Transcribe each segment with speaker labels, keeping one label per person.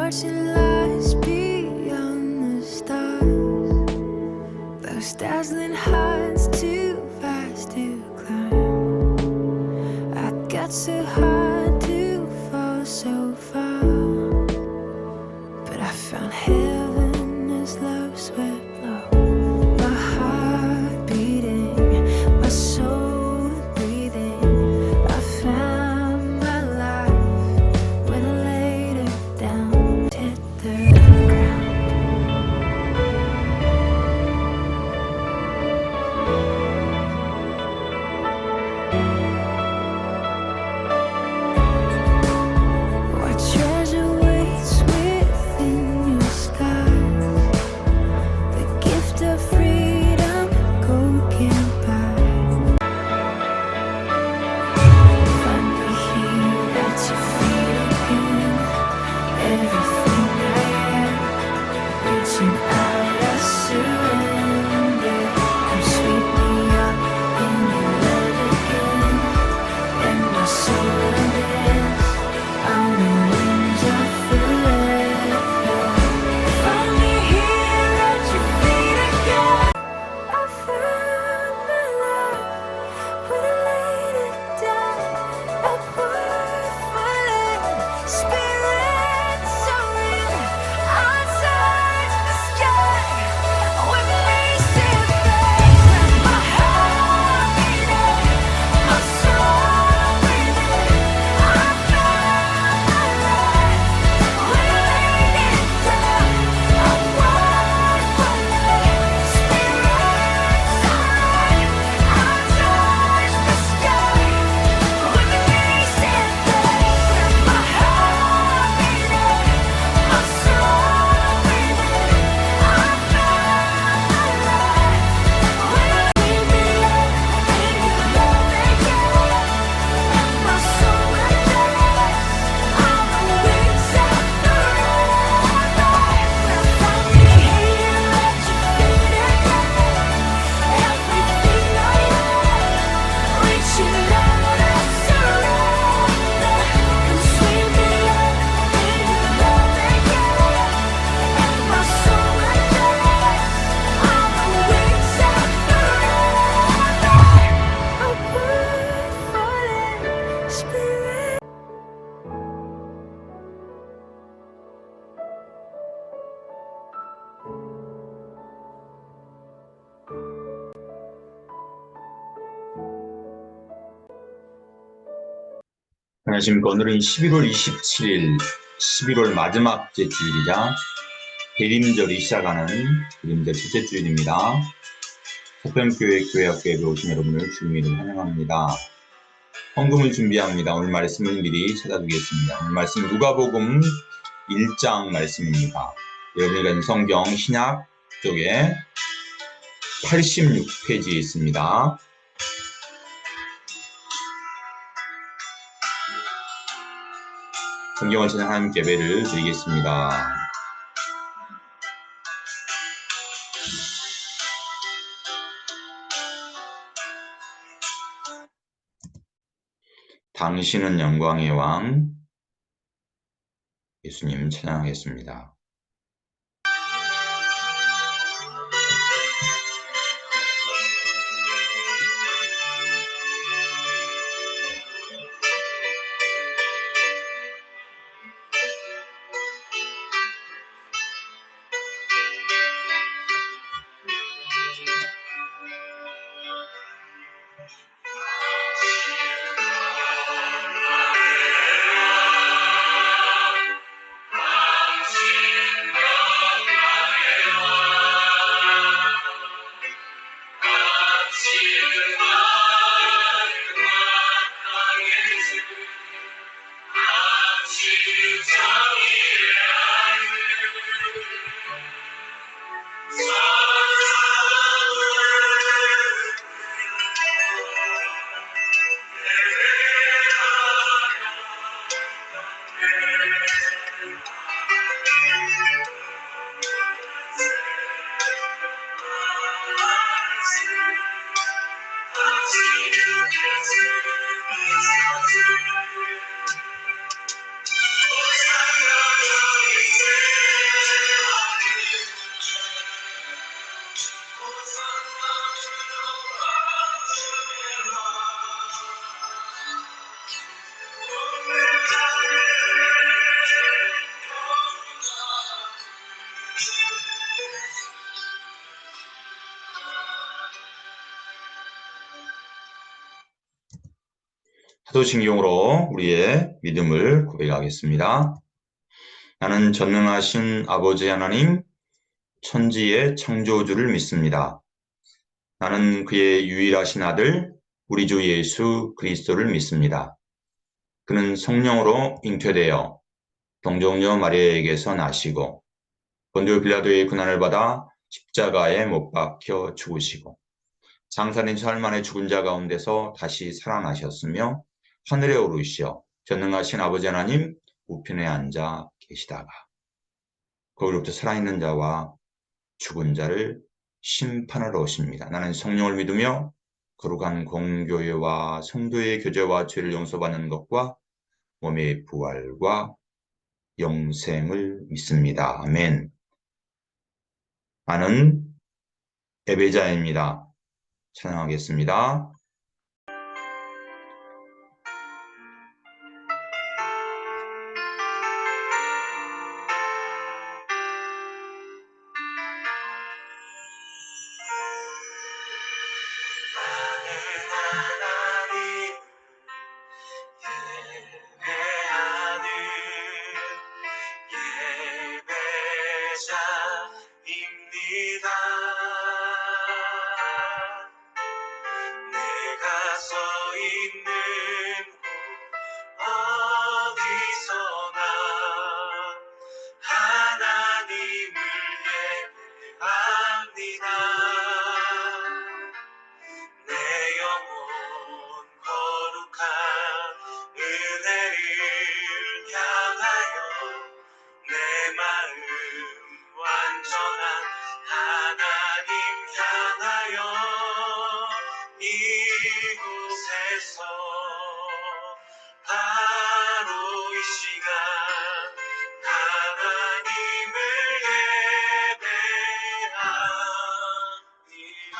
Speaker 1: watching lights beyond the stars. Those dazzling heights too fast to climb. I got so hard to fall so far, but I found heaven as love swept low. My heart beating, my soul breathing. I found my life when I laid it down, hit the ground. What treasure waits within your skies? The gift of freedom, gold can't buy. Find me here at your feet again. Everything I am, reaching out, I surrender. Come sweep me up in your love again, and my soul unends on the wings of forever. Find me here at your feet again. I found my life when I laid it down. A word falling, spirit soaring. I touch the sky with racing flames. My heart beating, my soul breathing. I found my life when I laid it down. A word falling, spirit soaring. I touch the sky with racing flames. My heart beating, my soul breathing. I found my life when I laid me up in your love again. My soul unends on the wings of forever. Find me here at your feet again. Everything I am, reaching out, I surrender. Come sweep me up in your love again. My soul unends on the wings of forever. A word falling, spirit.
Speaker 2: 안녕하십니까. 오늘은 11월 27일, 11월 마지막 주일이자 대림절이 시작하는 대림절 첫째 주일입니다. 서편교회 교회학교에 오신 여러분을 주님으로 환영합니다. 헌금을 준비합니다. 오늘 말씀을 미리 찾아두겠습니다. 오늘 말씀 누가복음 1장 말씀입니다. 여러분이 가진 성경 신약 쪽에 86페이지에 있습니다. 성경을 찾는 하나님께 예배를 드리겠습니다. 당신은 영광의 왕, 예수님 찬양하겠습니다. 사도신경으로 우리의 믿음을 고백하겠습니다. 나는 전능하신 아버지 하나님, 천지의 창조주를 믿습니다. 나는 그의 유일하신 아들, 우리 주 예수 그리스도를 믿습니다. 그는 성령으로 잉태되어 동정녀 마리아에게서 나시고 본디오 빌라도의 고난을 받아 십자가에 못 박혀 죽으시고 장사된 사흘 만에 죽은 자 가운데서 다시 살아나셨으며 하늘에 오르시어 전능하신 아버지 하나님 우편에 앉아 계시다가 거기로부터 살아있는 자와 죽은 자를 심판하러 오십니다. 나는 성령을 믿으며 거룩한 공교회와 성도의 교제와 죄를 용서받는 것과 몸의 부활과 영생을 믿습니다. 아멘. 나는 예배자입니다. 찬양하겠습니다.
Speaker 3: 내가 서 있는 어디서나 하나님을 예배합니다. 내 영혼 거룩한 은혜를 향하여 내 마음 완전한 하나님 향하여 이곳에서 바로 이 시간 하나님을 예배합니다.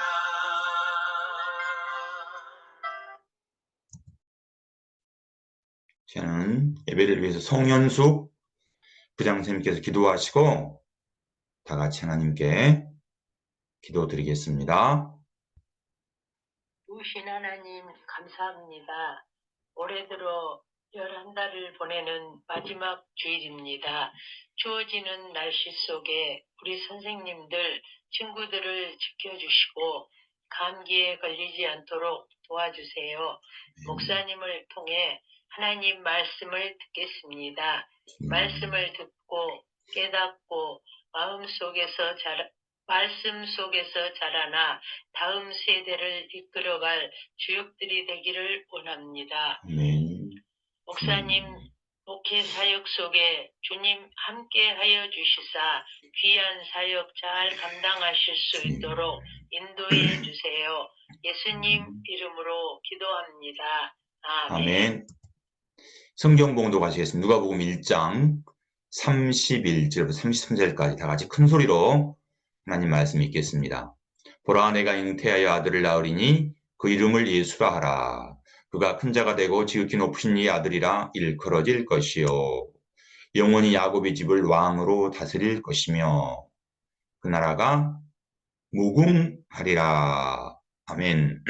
Speaker 2: 저는 예배를 위해서 송현숙 부장선생님께서 기도하시고 다 같이 하나님께 기도드리겠습니다.
Speaker 4: 주신 하나님 감사합니다. 올해 들어 11달을 보내는 마지막 주일입니다. 추워지는 날씨 속에 우리 선생님들, 친구들을 지켜주시고 감기에 걸리지 않도록 도와주세요. 목사님을 통해 하나님 말씀을 듣겠습니다. 말씀을 듣고 깨닫고 말씀 속에서 자라나 다음 세대를 이끌어갈 주역들이 되기를 원합니다.
Speaker 2: 아멘.
Speaker 4: 목사님 목회 사역 속에 주님 함께하여 주시사 귀한 사역 잘 감당하실 수 있도록 인도해 주세요. 예수님 이름으로 기도합니다. 아멘.
Speaker 2: 아멘. 성경 봉독 하시겠습니다. 누가복음 1장 31절부터 33절까지 다 같이 큰 소리로 하나님 말씀 읽겠습니다. 보라, 내가 잉태하여 아들을 낳으리니 그 이름을 예수라 하라. 그가 큰 자가 되고 지극히 높으신 이 아들이라 일컬어질 것이요 영원히 야곱의 집을 왕으로 다스릴 것이며 그 나라가 무궁하리라. 아멘.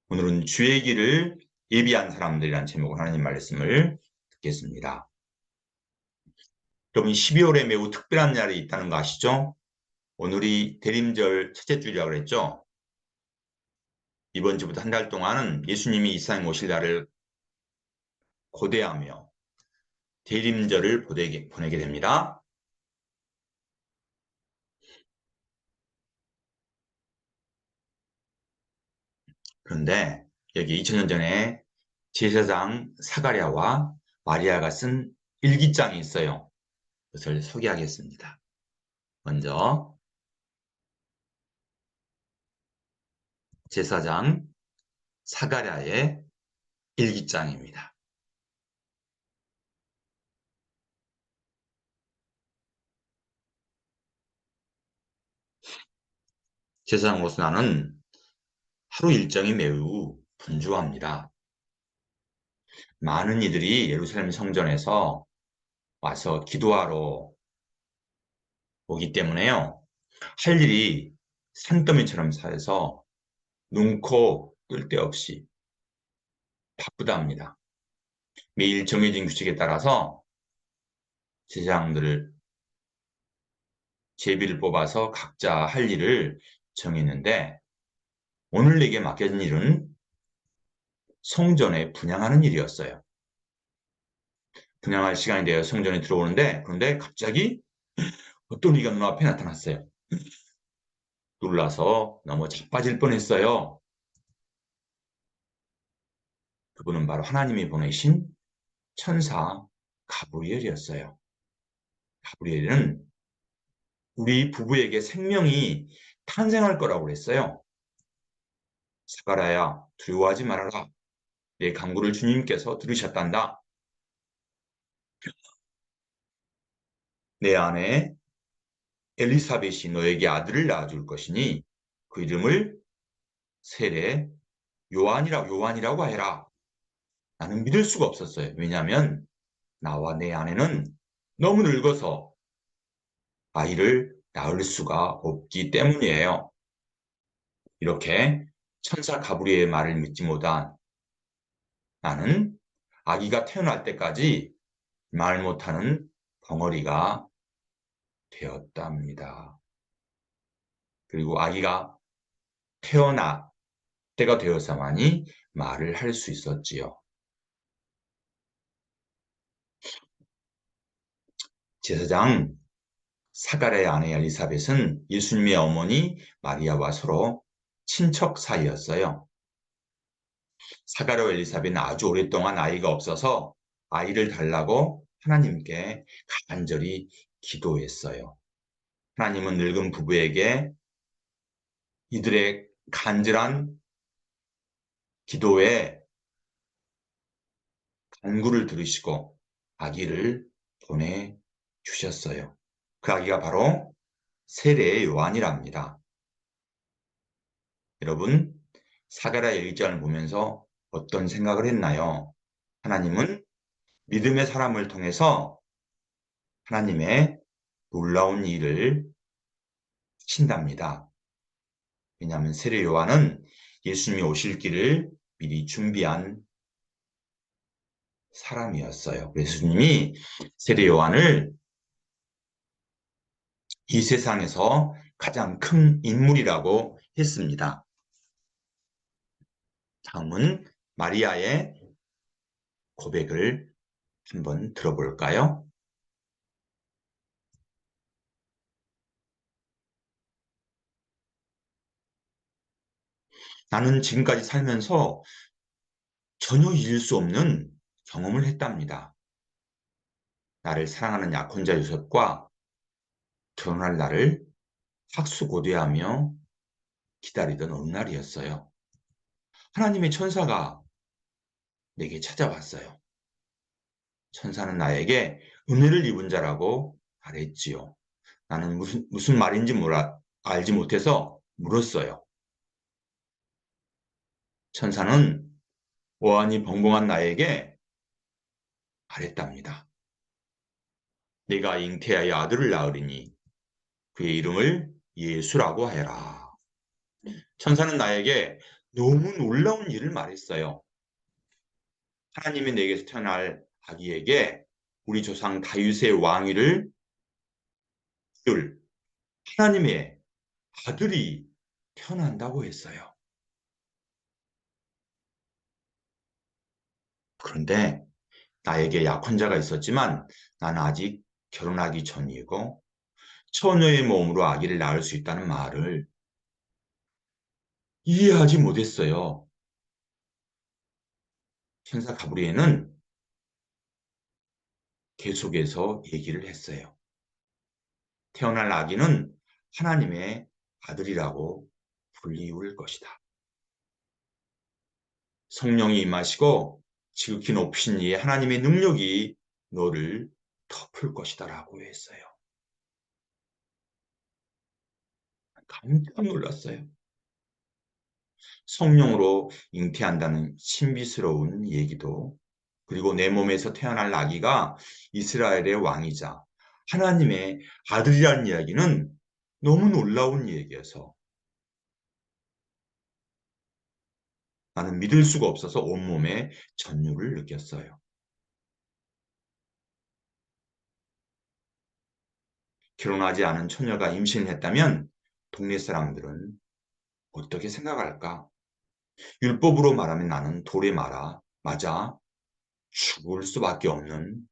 Speaker 2: 오늘은 주의 길을 예비한 사람들이라는 제목으로 하나님 말씀을 듣겠습니다. 여러분, 12월에 매우 특별한 날이 있다는 거 아시죠? 오늘이 대림절 첫째 주일이라고 그랬죠? 이번 주부터 한 달 동안은 예수님이 이 세상에 오실 날을 고대하며 대림절을 보내게 됩니다. 그런데 여기 2000년 전에 제사장 사가랴와 마리아가 쓴 일기장이 있어요. 그것을 소개하겠습니다. 먼저 제사장 사가랴의 일기장입니다. 제사장으로서 나는 하루 일정이 매우 분주합니다. 많은 이들이 예루살렘 성전에서 와서 기도하러 오기 때문에요. 할 일이 산더미처럼 쌓여서 눈코 뜰 데 없이 바쁘답니다. 매일 정해진 규칙에 따라서 제사장들을 제비를 뽑아서 각자 할 일을 정했는데 오늘 내게 맡겨진 일은 성전에 분향하는 일이었어요. 분향할 시간이 되어 성전에 들어오는데 그런데 갑자기 어떤 이가 눈앞에 나타났어요. 놀라서 너무 자빠질 뻔했어요. 그분은 바로 하나님이 보내신 천사 가브리엘이었어요. 가브리엘은 우리 부부에게 생명이 탄생할 거라고 그랬어요. 사가랴야, 두려워하지 말아라. 내 간구를 주님께서 들으셨단다. 내 아내 엘리사벳이 너에게 아들을 낳아줄 것이니 그 이름을 세례 요한이라고 해라. 나는 믿을 수가 없었어요. 왜냐하면 나와 내 아내는 너무 늙어서 아이를 낳을 수가 없기 때문이에요. 이렇게 천사 가브리엘의 말을 믿지 못한 나는 아기가 태어날 때까지 말 못하는 벙어리가 되었답니다. 그리고 아기가 태어나 때가 되어서만이 말을 할 수 있었지요. 제사장 사가랴의 아내 엘리사벳은 예수님의 어머니 마리아와 서로 친척 사이였어요. 사가랴 엘리사벳은 아주 오랫동안 아이가 없어서 아이를 달라고 하나님께 간절히 기도했어요. 하나님은 늙은 부부에게 이들의 간절한 기도에 간구를 들으시고 아기를 보내주셨어요. 그 아기가 바로 세례의 요한이랍니다. 여러분, 사가랴의 1장을 보면서 어떤 생각을 했나요? 하나님은 믿음의 사람을 통해서 하나님의 놀라운 일을 하신답니다. 왜냐하면 세례 요한은 예수님이 오실 길을 미리 준비한 사람이었어요. 예수님이 세례 요한을 이 세상에서 가장 큰 인물이라고 했습니다. 다음은 마리아의 고백을 한번 들어볼까요? 나는 지금까지 살면서 전혀 잊을 수 없는 경험을 했답니다. 나를 사랑하는 약혼자 요셉과 결혼할 날을 학수고대하며 기다리던 어느 날이었어요. 하나님의 천사가 내게 찾아왔어요. 천사는 나에게 은혜를 입은 자라고 말했지요. 나는 무슨 말인지 알지 못해서 물었어요. 천사는 오한이 벙벙한 나에게 말했답니다. 내가 잉태하여 아들을 낳으리니 그의 이름을 예수라고 해라. 천사는 나에게 너무 놀라운 일을 말했어요. 하나님이 내게서 태어날 아기에게 우리 조상 다윗의 왕위를 줄 하나님의 아들이 태어난다고 했어요. 그런데 나에게 약혼자가 있었지만 나는 아직 결혼하기 전이고 처녀의 몸으로 아기를 낳을 수 있다는 말을 이해하지 못했어요. 천사 가브리엘은 계속해서 얘기를 했어요. 태어날 아기는 하나님의 아들이라고 불리울 것이다. 성령이 임하시고 지극히 높으신 이의 하나님의 능력이 너를 덮을 것이다 라고 했어요. 깜짝 놀랐어요. 성령으로 잉태한다는 신비스러운 얘기도 그리고 내 몸에서 태어날 아기가 이스라엘의 왕이자 하나님의 아들이라는 이야기는 너무 놀라운 얘기여서 나는 믿을 수가 없어서 온몸에 전율을 느꼈어요. 결혼하지 않은 처녀가 임신을 했다면 동네 사람들은 어떻게 생각할까? 율법으로 말하면 나는 돌에 맞아 죽을 수밖에 없는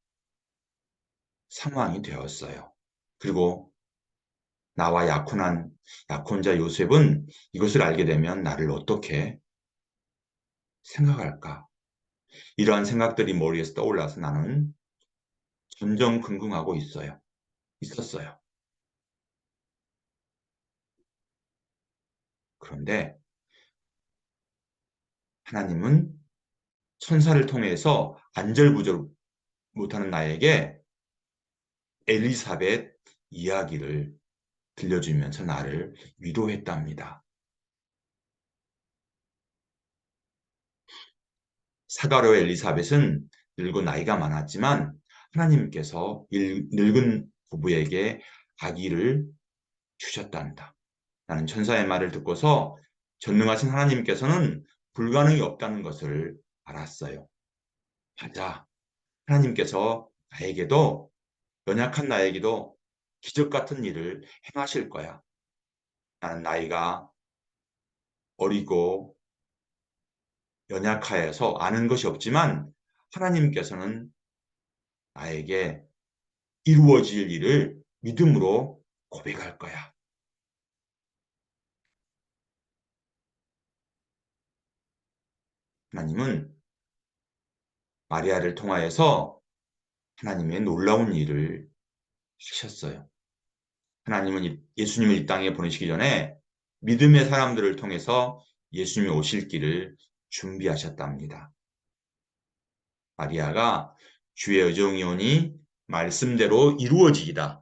Speaker 2: 상황이 되었어요. 그리고 나와 약혼자 요셉은 이것을 알게 되면 나를 어떻게 생각할까? 이러한 생각들이 머리에서 떠올라서 나는 전전긍긍하고 있었어요. 그런데 하나님은 천사를 통해서 안절부절 못하는 나에게 엘리사벳 이야기를 들려주면서 나를 위로했답니다. 사가랴 엘리사벳은 늙고 나이가 많았지만 하나님께서 늙은 부부에게 아기를 주셨단다. 나는 천사의 말을 듣고서 전능하신 하나님께서는 불가능이 없다는 것을 알았어요. 맞아. 하나님께서 연약한 나에게도 기적 같은 일을 행하실 거야. 나는 나이가 어리고 연약하여서 아는 것이 없지만 하나님께서는 나에게 이루어질 일을 믿음으로 고백할 거야. 하나님은 마리아를 통하여서 하나님의 놀라운 일을 하셨어요. 하나님은 예수님을 이 땅에 보내시기 전에 믿음의 사람들을 통해서 예수님이 오실 길을 준비하셨답니다. 마리아가 주의 의정이오니 말씀대로 이루어지이다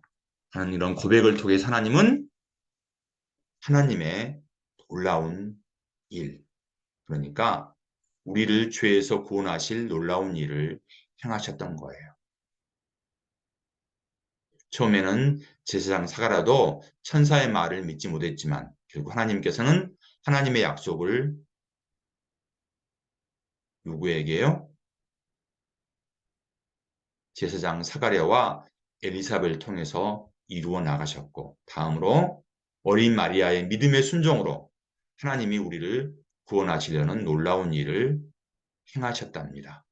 Speaker 2: 하는 이런 고백을 통해 하나님은 하나님의 놀라운 일, 그러니까 우리를 죄에서 구원하실 놀라운 일을 행하셨던 거예요. 처음에는 제사장 사가랴도 천사의 말을 믿지 못했지만 결국 하나님께서는 하나님의 약속을 누구에게요? 제사장 사가랴와 엘리사벳을 통해서 이루어 나가셨고, 다음으로 어린 마리아의 믿음의 순종으로 하나님이 우리를 구원하시려는 놀라운 일을 행하셨답니다.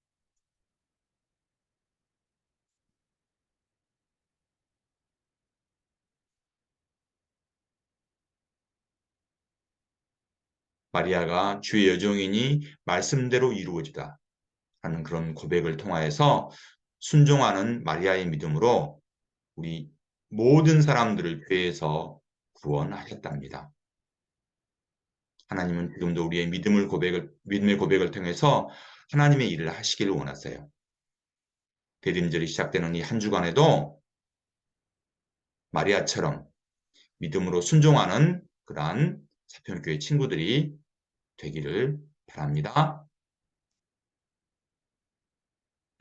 Speaker 2: 마리아가 주의 여종이니 말씀대로 이루어지다 하는 그런 고백을 통하여서 순종하는 마리아의 믿음으로 우리 모든 사람들을 죄에서 구원하셨답니다. 하나님은 지금도 우리의 믿음의 고백을 통해서 하나님의 일을 하시기를 원하세요. 대림절이 시작되는 이 한 주간에도 마리아처럼 믿음으로 순종하는 그러한 사편교회 친구들이 되기를 바랍니다.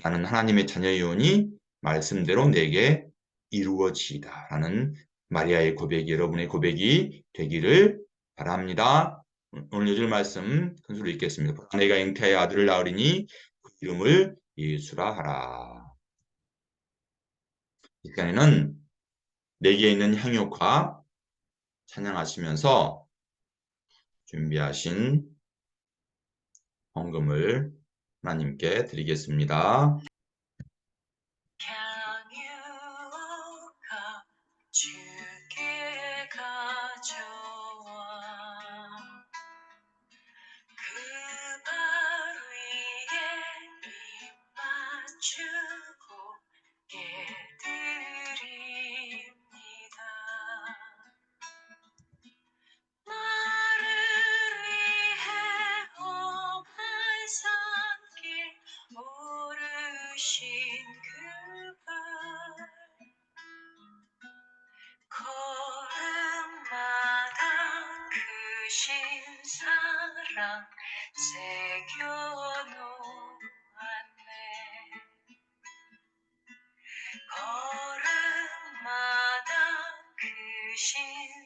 Speaker 2: 나는 하나님의 자녀이오니 말씀대로 내게 이루어지이다 라는 마리아의 고백이 여러분의 고백이 되기를 바랍니다. 오늘 요절 말씀 큰 소리로 읽겠습니다. 내가 잉태하여 아들을 낳으리니 그 이름을 예수라 하라. 이 시간에는 내게 있는 향유과 찬양하시면서 준비하신 헌금을 하나님께 드리겠습니다.
Speaker 4: 향유가 주께 가져와 그 발 위에 입 맞추고 깨드립니다. 나를 위해 험한 산길 오르신 그발 걸음마다 크신 사랑 새겨놓았네. 걸음마다 크신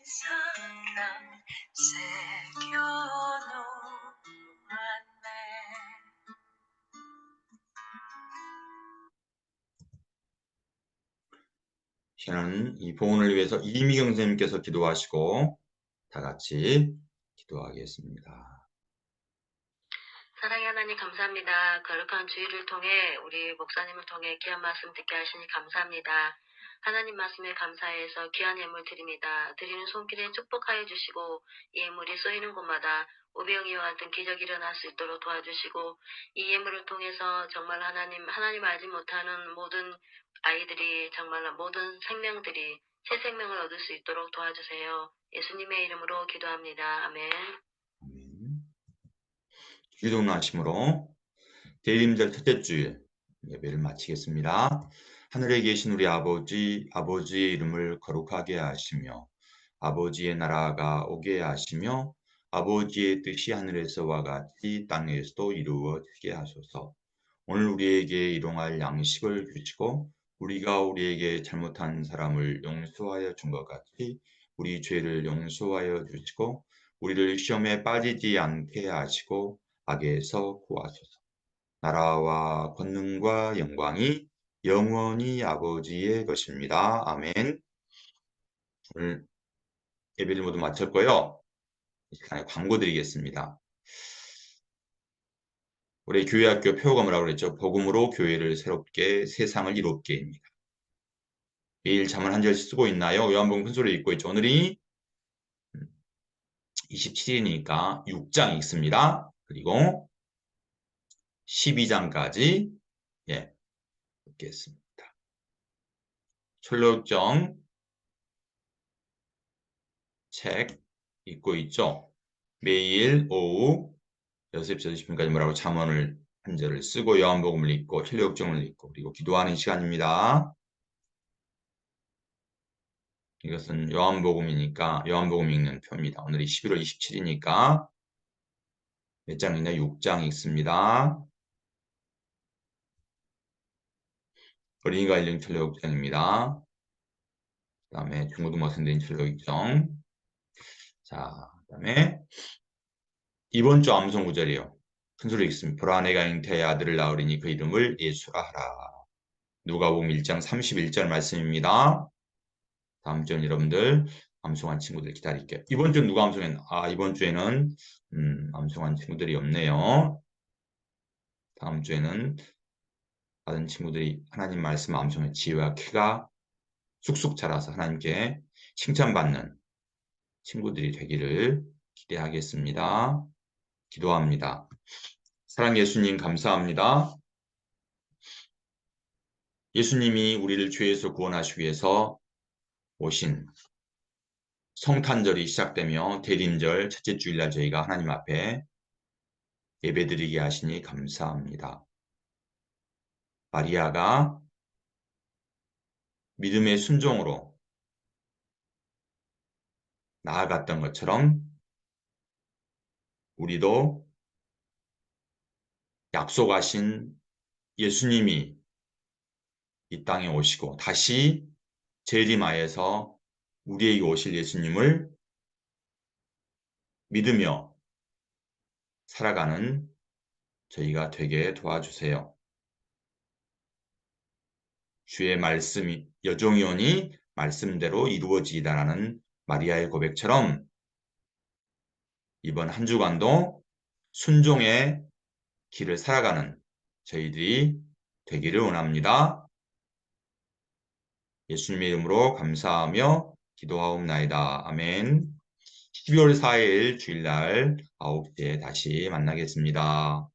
Speaker 4: 사랑 새겨놓았네.
Speaker 2: 저는 이 보훈을 위해서 이미경 선생님께서 기도하시고 다 같이 기도하겠습니다.
Speaker 5: 사랑의 하나님 감사합니다. 거룩한 주일을 통해 우리 목사님을 통해 귀한 말씀 듣게 하시니 감사합니다. 하나님 말씀에 감사해서 귀한 예물 드립니다. 드리는 손길에 축복하여 주시고 이 예물이 쏘이는 곳마다 우병이와 같은 기적이 일어날 수 있도록 도와주시고 이 예물을 통해서 정말 하나님 알지 못하는 모든 아이들이 정말 모든 생명들이 새 생명을 얻을 수 있도록 도와주세요. 예수님의 이름으로 기도합니다. 아멘.
Speaker 2: 아멘. 기도나심으로 대림절 첫째 주일 예배를 마치겠습니다. 하늘에 계신 우리 아버지의 이름을 거룩하게 하시며 아버지의 나라가 오게 하시며 아버지의 뜻이 하늘에서와 같이 땅에서도 이루어지게 하소서. 오늘 우리에게 일용할 양식을 주시고 우리가 우리에게 잘못한 사람을 용서하여 준 것 같이 우리 죄를 용서하여 주시고 우리를 시험에 빠지지 않게 하시고 악에서 구하소서. 나라와 권능과 영광이 영원히 아버지의 것입니다. 아멘. 오늘 예배를 모두 마쳤고요. 이 시간에 광고 드리겠습니다. 우리 교회학교 표어감이라고 그랬죠. 복음으로 교회를 새롭게 세상을 이롭게입니다. 매일 잠을 한 절씩 쓰고 있나요? 요한복음 큰소리 읽고 있죠. 오늘이 27일이니까 6장 읽습니다. 그리고 12장까지 읽겠습니다. 철로역정 책 읽고 있죠. 매일 오후 6시 30분까지 뭐라고 잠언을 한 절을 쓰고 요한복음을 읽고 철로역정을 읽고 그리고 기도하는 시간입니다. 이것은 요한복음이니까 요한복음 읽는 표입니다. 오늘이 11월 27일이니까 몇 장이냐? 6장 읽습니다. 어린이가 읽는 철로역정입니다. 그 다음에 중고등학생 된 철로역정. 자, 그 다음에 이번 주 암송 구절이에요. 큰소리 읽습니다. 보라 내가 잉태의 아들을 낳으리니 그 이름을 예수라 하라. 누가복음 1장 31절 말씀입니다. 다음 주는 여러분들 암송한 친구들 기다릴게요. 이번 주는 누가 암송했나? 이번 주에는 암송한 친구들이 없네요. 다음 주에는 다른 친구들이 하나님 말씀 암송의 지혜와 키가 쑥쑥 자라서 하나님께 칭찬받는 친구들이 되기를 기대하겠습니다. 기도합니다. 사랑 예수님 감사합니다. 예수님이 우리를 죄에서 구원하시기 위해서 오신 성탄절이 시작되며 대림절 첫째 주일날 저희가 하나님 앞에 예배드리게 하시니 감사합니다. 마리아가 믿음의 순종으로 나아갔던 것처럼 우리도 약속하신 예수님이 이 땅에 오시고 다시 재림하여서 우리에게 오실 예수님을 믿으며 살아가는 저희가 되게 도와주세요. 주의 말씀이 여종이 오니 말씀대로 이루어지이다라는 마리아의 고백처럼 이번 한 주간도 순종의 길을 살아가는 저희들이 되기를 원합니다. 예수님의 이름으로 감사하며 기도하옵나이다. 아멘. 12월 4일 주일날 9시에 다시 만나겠습니다.